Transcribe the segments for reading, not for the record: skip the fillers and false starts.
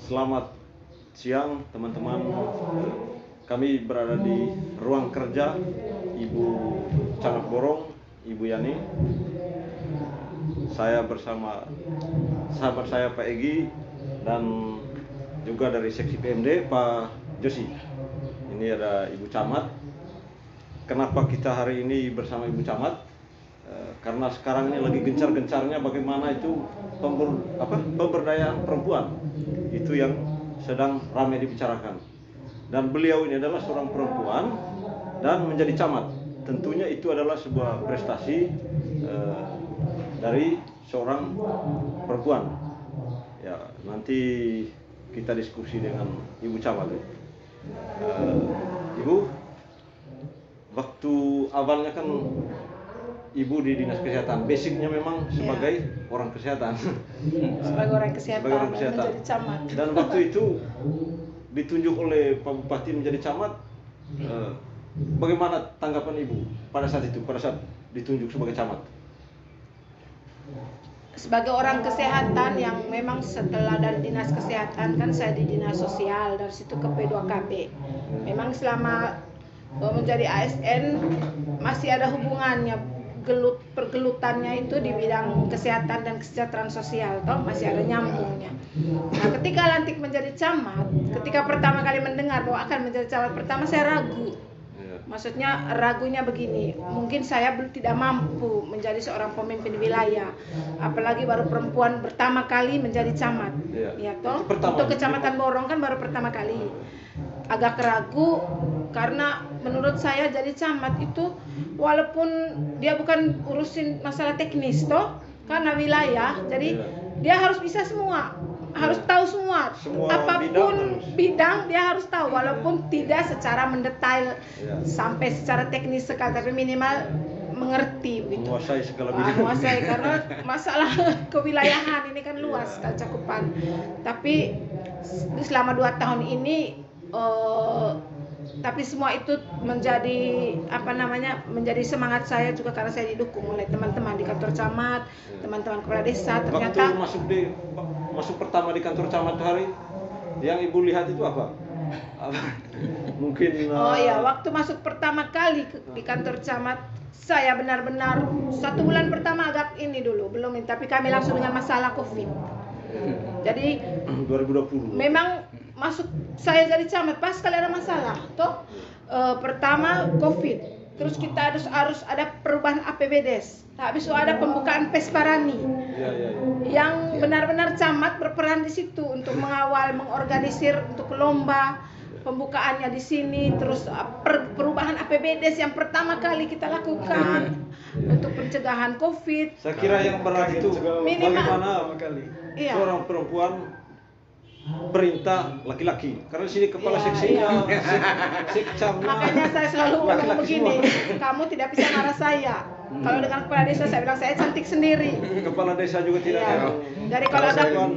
Selamat siang teman-teman. Kami berada di ruang kerja Ibu Camat Borong, Ibu Yani. Saya bersama sahabat saya Pak Egi dan juga dari seksi PMD Pak Josi. Ini ada Ibu Camat. Kenapa kita hari ini bersama Ibu Camat? Karena sekarang ini lagi gencar-gencarnya bagaimana itu pemberdayaan perempuan. Itu yang sedang ramai dibicarakan. Dan beliau ini adalah seorang perempuan dan menjadi camat. Tentunya itu adalah sebuah prestasi dari seorang perempuan. Ya, nanti kita diskusi dengan Ibu Camat. Ibu, waktu awalnya kan Ibu di dinas kesehatan, basicnya memang sebagai orang kesehatan. Sebagai orang kesehatan, menjadi camat. Dan waktu itu ditunjuk oleh Pak Bupati menjadi camat. Bagaimana tanggapan Ibu pada saat itu, pada saat ditunjuk sebagai camat? Sebagai orang kesehatan yang memang setelah dari dinas kesehatan kan saya di dinas sosial, dari situ ke P2KB. Memang selama menjadi ASN masih ada hubungannya, pergelutannya itu di bidang kesehatan dan kesejahteraan sosial, toh masih ada nyambungnya. Nah, ketika lantik menjadi camat, ketika pertama kali mendengar bahwa akan menjadi camat, pertama saya ragu. Maksudnya ragunya begini, mungkin saya tidak mampu menjadi seorang pemimpin wilayah, apalagi baru perempuan pertama kali menjadi camat. Ya toh, untuk Kecamatan Borong kan baru pertama kali. Agak ragu karena menurut saya jadi camat itu walaupun dia bukan urusin masalah teknis toh, karena wilayah, jadi dia harus bisa semua, harus tahu semua apapun bidang dia harus tahu, walaupun tidak secara mendetail sampai secara teknis sekali, tapi minimal mengerti gitu. Menguasai segala bidang. Menguasai karena masalah kewilayahan ini kan luas cakupan. Tapi selama 2 tahun ini tapi semua itu menjadi menjadi semangat saya juga karena saya didukung oleh teman-teman di kantor camat, teman-teman kepala desa. Ternyata waktu masuk pertama di kantor camat hari yang Ibu lihat itu apa? Mungkin waktu masuk pertama kali di kantor camat, saya benar-benar 1 bulan pertama agak ini dulu belum, tapi kami langsung dengan masalah COVID. Jadi 2020 memang masuk saya jadi camat pas kali ada masalah toh, pertama COVID, terus kita harus ada perubahan APBDes, habis itu ada pembukaan Pesparani yang benar-benar camat berperan di situ untuk mengawal, mengorganisir untuk lomba pembukaannya di sini, terus perubahan APBDes yang pertama kali kita lakukan untuk pencegahan COVID. Saya kira yang berat itu bagaimana seorang perempuan perintah laki-laki, karena di sini kepala seksinya, sekcamnya. Makanya saya selalu ngomong begini, kamu tidak bisa marah saya. Kalau dengan kepala desa saya bilang saya cantik sendiri. Kepala desa juga tidak. Dari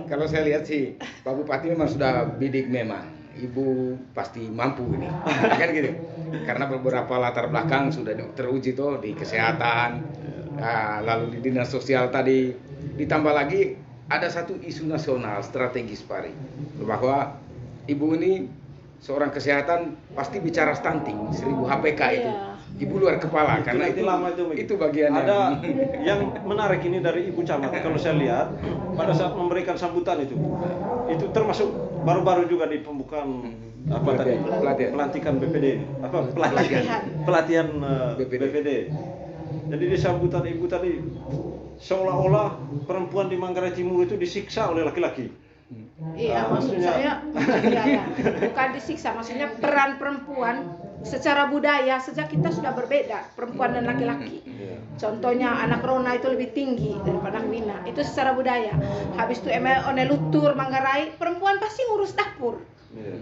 kalau saya lihat sih Pak Bupati memang sudah bidik memang. Ibu pasti mampu ini, kan gitu. Karena beberapa latar belakang sudah teruji tuh di kesehatan, lalu di dinas sosial tadi, ditambah lagi ada satu isu nasional strategis Pari, bahwa ibu ini seorang kesehatan pasti bicara stunting 1000 HPK itu. Ibu luar kepala karena itu lama itu bagiannya. Ada yang menarik ini dari Ibu Camat, kalau saya lihat pada saat memberikan sambutan itu termasuk baru-baru juga di pembukaan pelantikan BPD, pelatihan BPD. Jadi di sambutan Ibu tadi seolah-olah perempuan di Manggarai Timur itu disiksa oleh laki-laki. Iya, maksud saya bukan disiksa, maksudnya peran perempuan secara budaya sejak kita sudah berbeda, perempuan dan laki-laki. Contohnya anak Rona itu lebih tinggi daripada anak Wina, itu secara budaya. Habis itu one lutur Manggarai, perempuan pasti ngurus dapur,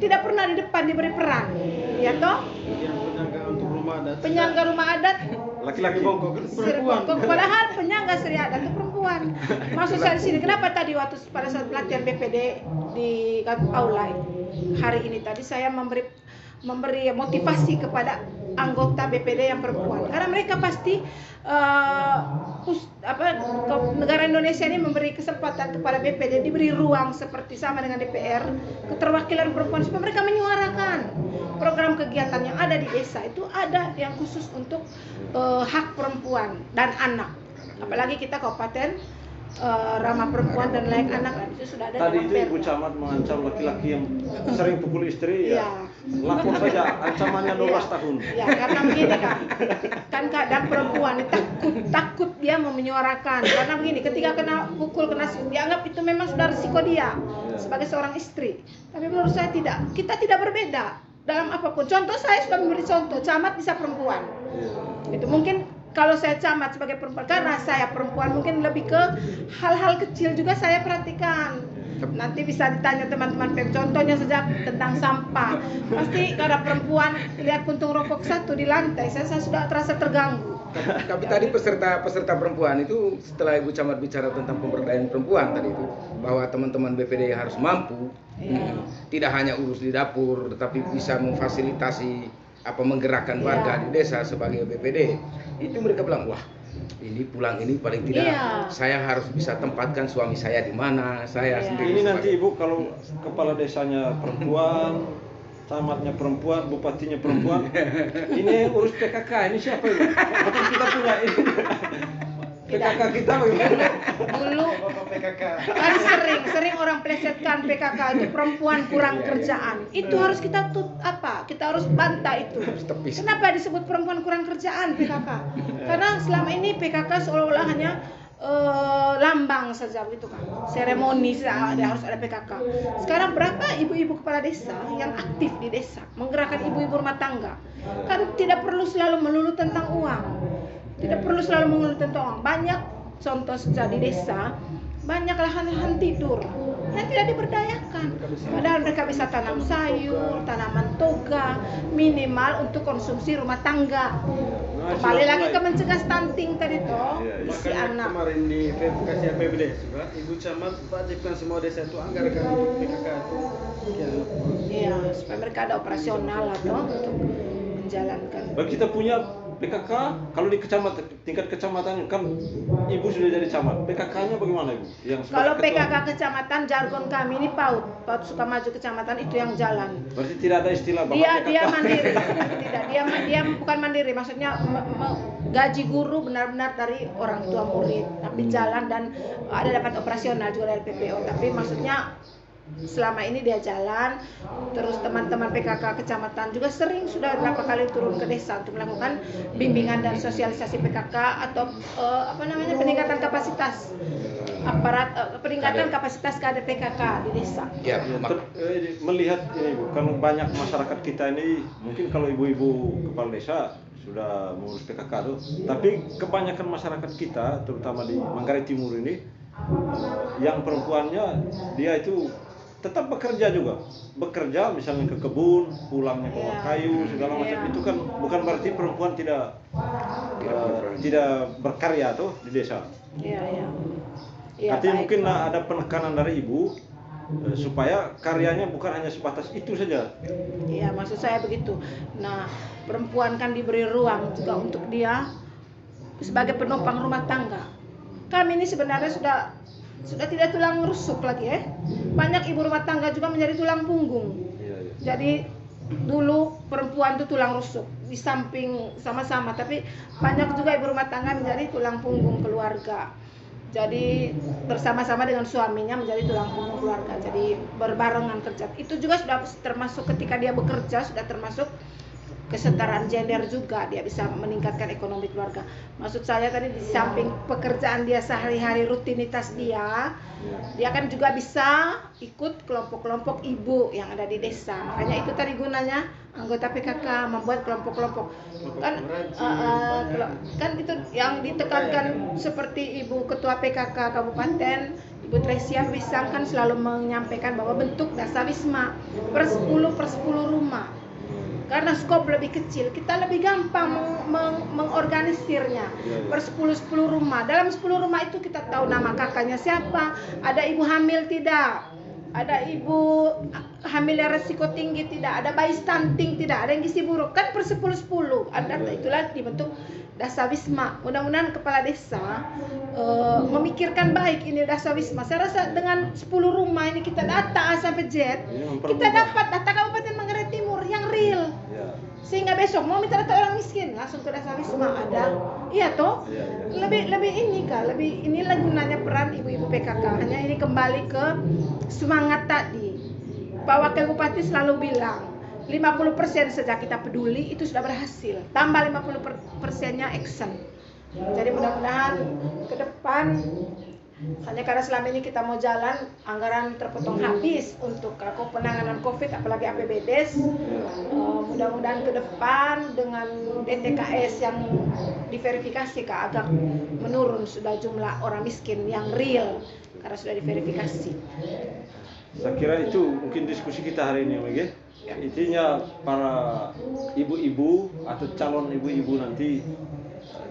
tidak pernah di depan diberi peran, ya toh? Penyangga rumah adat laki-laki bongkok perempuan. Padahal penyangga Sri Adat itu perempuan. Maksud saya di sini, kenapa tadi waktu pada saat pelatihan BPD di aula hari ini tadi saya memberi memberi motivasi kepada anggota BPD yang perempuan, karena mereka pasti negara Indonesia ini memberi kesempatan kepada BPD, diberi ruang seperti sama dengan DPR, keterwakilan perempuan, supaya mereka menyuarakan program kegiatan yang ada di desa. Itu ada yang khusus untuk hak perempuan dan anak, apalagi kita kabupaten ramah perempuan dan layak anak, dan itu sudah ada Tadi dalam itu Ibu perda. Camat mengancam laki-laki yang sering pukul istri Iya. ya. Lapor saja, ancamannya 12 tahun. Ya, karena begini kan kadang perempuan ini takut dia mau menyuarakan, karena begini, ketika kena pukul, kena dianggap itu memang sudah risiko dia sebagai seorang istri. Tapi menurut saya tidak, kita tidak berbeda dalam apapun. Contoh, saya sudah memberi contoh, camat bisa perempuan. Itu mungkin kalau saya camat sebagai perempuan, karena saya perempuan, mungkin lebih ke hal-hal kecil juga saya perhatikan. Nanti bisa ditanya teman-teman PEM, contohnya saja tentang sampah. Pasti karena perempuan lihat puntung rokok satu di lantai, saya sudah terasa terganggu. Tapi tadi peserta perempuan itu, setelah Ibu Camat bicara tentang pemberdayaan perempuan tadi itu, bahwa teman-teman BPD harus mampu, tidak hanya urus di dapur, tetapi bisa memfasilitasi menggerakkan warga di desa sebagai BPD. Itu mereka bilang, wah, ini pulang ini paling tidak saya harus bisa tempatkan suami saya di mana, saya sendiri. Ini nanti Ibu kalau kepala desanya perempuan, camatnya perempuan, bupatinya perempuan, ini urus PKK, ini siapa ini? Betul kita punya ini. PKK kita bagaimana? Dulu kan sering orang plesetkan PKK itu perempuan kurang kerjaan. Itu harus kita kita harus bantah itu. Kenapa disebut perempuan kurang kerjaan PKK? Karena selama ini PKK seolah-olah hanya lambang saja begitu kan, seremoni saja harus ada PKK. Sekarang berapa ibu-ibu kepala desa yang aktif di desa menggerakkan ibu-ibu rumah tangga? Kan tidak perlu selalu melulu tentang uang, tidak perlu selalu melulu tentang uang. Banyak contoh saja di desa, banyak lahan-lahan tidur yang tidak diberdayakan, padahal mereka bisa tanam sayur, tanaman toga, minimal untuk konsumsi rumah tangga. Kembali lagi ke mencegah stunting tadi toh, isi anak. Kemarin di verifikasi APBD juga, Ibu Camat wajibkan semua desa itu anggarkan untuk PKK itu. Iya, supaya mereka ada operasional atau untuk menjalankan. Bagi kita punya PKK, kalau di kecamatan, tingkat kecamatan kan Ibu sudah jadi camat. PKK-nya bagaimana Ibu? Kalau PKK kecamatan, jargon kami ini PAUD Sukamaju kecamatan itu yang jalan. Berarti tidak ada istilah bahwa Dia mandiri, tidak, dia bukan mandiri, maksudnya gaji guru benar-benar dari orang tua murid, tapi jalan dan ada dapat operasional juga dari PPO. Tapi maksudnya selama ini dia jalan. Terus teman-teman PKK kecamatan juga sudah beberapa kali turun ke desa untuk melakukan bimbingan dan sosialisasi PKK atau peningkatan kapasitas aparat, peningkatan kapasitas kader PKK di desa. Ya, melihat ini Bu, kan banyak masyarakat kita ini, mungkin kalau ibu-ibu kepala desa sudah mengurus PKK tuh, tapi kebanyakan masyarakat kita, terutama di Manggarai Timur ini, yang perempuannya dia itu tetap bekerja juga, bekerja misalnya ke kebun, pulangnya ke kayu segala macam. Itu kan bukan berarti perempuan tidak berkarya tuh di desa. Artinya mungkin ada penekanan dari ibu supaya karyanya bukan hanya sebatas itu saja. Iya, maksud saya begitu. Nah, perempuan kan diberi ruang juga untuk dia sebagai penopang rumah tangga. Kami ini sebenarnya sudah tidak tulang rusuk lagi ya. Banyak ibu rumah tangga juga menjadi tulang punggung. Jadi dulu perempuan itu tulang rusuk di samping sama-sama, tapi banyak juga ibu rumah tangga menjadi tulang punggung keluarga. Jadi bersama-sama dengan suaminya menjadi tulang punggung keluarga. Jadi berbarengan kerja. Itu juga sudah termasuk ketika dia bekerja, sudah termasuk kesetaraan gender juga, dia bisa meningkatkan ekonomi keluarga. Maksud saya tadi di samping pekerjaan dia sehari-hari, rutinitas dia kan juga bisa ikut kelompok-kelompok ibu yang ada di desa. Makanya itu tadi gunanya anggota PKK membuat kelompok-kelompok. Kan itu yang ditekankan, seperti Ibu Ketua PKK Kabupaten, Ibu Tresia Wisang kan selalu menyampaikan bahwa bentuk dasawisma per 10 rumah. Karena skop lebih kecil, kita lebih gampang mengorganisirnya. Per 10 rumah. Dalam 10 rumah itu kita tahu nama kakaknya siapa, ada ibu hamil tidak, ada ibu hamil yang resiko tinggi tidak, ada bayi stunting tidak, ada yang gizi buruk, kan per 10-10. Ada itulah dibentuk Dasawisma. Mudah-mudahan kepala desa memikirkan baik ini Dasawisma. Saya rasa dengan 10 rumah ini kita data A sampai Z, kita dapat data Kabupaten Manggarai Timur yang real. Sehingga besok mau minta data orang miskin langsung ke Dasawisma ada. Iya toh? Lebih ini Kak, lebih inilah gunanya peran ibu-ibu PKK. Hanya ini kembali ke semangat tadi. Pak Wakil Bupati selalu bilang 50% sejak kita peduli itu sudah berhasil. Tambah 50%-nya action. Jadi mudah-mudahan ke depan, hanya karena selama ini kita mau jalan, anggaran terpotong habis untuk penanganan COVID, apalagi APBDes. Mudah-mudahan ke depan dengan DTKS yang diverifikasi Kak, agak menurun sudah jumlah orang miskin yang real karena sudah diverifikasi. Saya kira itu mungkin diskusi kita hari ini, Megi. Intinya para ibu-ibu atau calon ibu-ibu nanti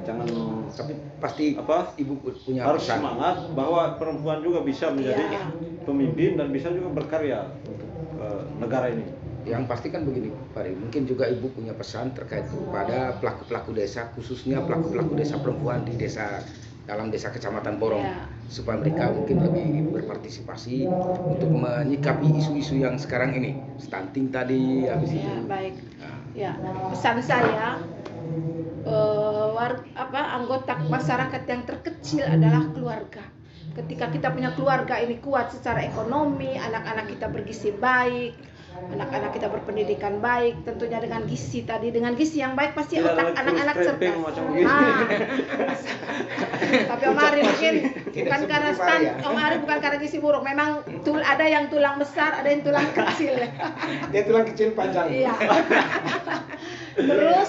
jangan, Tapi pasti ibu punya harus pesan. semangat bahwa perempuan juga bisa menjadi pemimpin dan bisa juga berkarya untuk negara ini. Yang pasti kan begini, Pak Ri, mungkin juga ibu punya pesan terkait kepada pelaku-pelaku desa, khususnya pelaku-pelaku desa perempuan di desa, dalam desa Kecamatan Porong, supaya mereka mungkin lebih berpartisipasi untuk menyikapi isu-isu yang sekarang ini, stunting tadi, habis itu. Baik. Nah, Ya, pesan saya anggota masyarakat yang terkecil adalah keluarga. Ketika kita punya keluarga ini kuat secara ekonomi, anak-anak kita bergizi baik, anak-anak kita berpendidikan baik, tentunya dengan gizi tadi, dengan gizi yang baik pasti Tidak otak ada anak-anak terus cerdas. krempeng macam begini. Tapi Om Ari mungkin bukan seperti karena Pak Ari, ya? Om Ari bukan karena gizi buruk, memang ada yang tulang besar, ada yang tulang kecil. dia tulang kecil panjang. Iya. Terus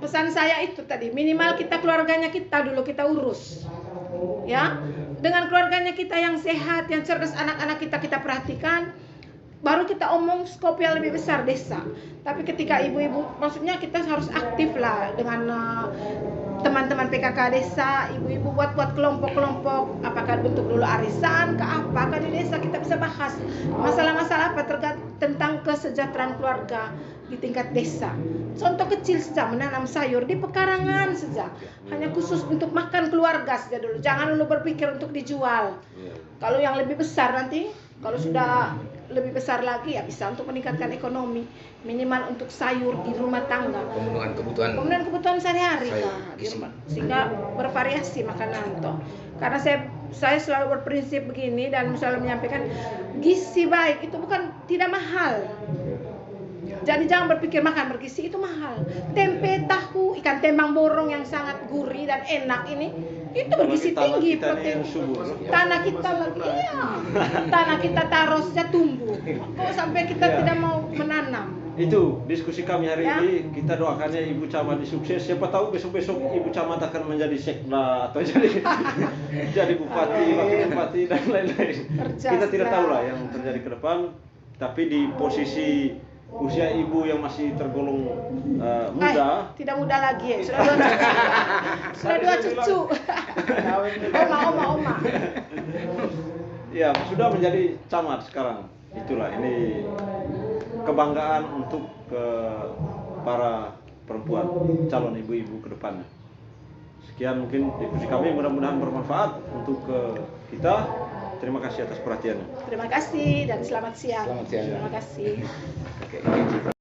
pesan saya itu tadi, minimal kita keluarganya kita dulu kita urus. Ya. Dengan keluarganya kita yang sehat, yang cerdas, anak-anak kita perhatikan, baru kita omong skop yang lebih besar desa. Tapi ketika ibu-ibu, maksudnya kita harus aktif lah dengan teman-teman PKK desa, ibu-ibu buat kelompok-kelompok, apakah bentuk dulu arisan, ke apa, di desa kita bisa bahas masalah-masalah apa terkait tentang kesejahteraan keluarga di tingkat desa. Contoh kecil saja, menanam sayur di pekarangan saja, hanya khusus untuk makan keluarga saja dulu, jangan dulu berpikir untuk dijual. Kalau yang lebih besar nanti, kalau sudah lebih besar lagi ya bisa untuk meningkatkan ekonomi, minimal untuk sayur di rumah tangga, Pemenuhan kebutuhan sehari-hari Sayur, Kak, di gizi. rumah. Sehingga bervariasi makanan toh. Karena saya selalu berprinsip begini dan selalu menyampaikan gizi baik itu bukan tidak mahal. Jadi jangan berpikir makan bergizi itu mahal. Tempe, tahu, ikan tembang borong yang sangat gurih dan enak ini itu bergizi Tanah tinggi, kita ini protein. yang subur. Tanah kita lagi, tanah kita taruh saja tumbuh. Kok sampai kita tidak mau menanam? Itu diskusi kami hari Ya. ini. Kita doakannya Ibu Camat sukses. Siapa tahu besok-besok Ibu Camat akan menjadi sekda atau jadi bupati, wakil bupati dan lain-lain. Kerja Kita tidak segera. tahu lah yang terjadi ke depan. Tapi di posisi usia ibu yang masih tergolong muda, Tidak muda lagi ya. Sudah dua cucu. Oma. ya sudah menjadi camat sekarang. Itulah ini kebanggaan untuk para perempuan calon ibu-ibu ke depannya. Sekian mungkin diskusi kami, mudah-mudahan bermanfaat untuk kita. Terima kasih atas perhatiannya. Terima kasih dan selamat siang. Selamat siang. Terima kasih. Oke.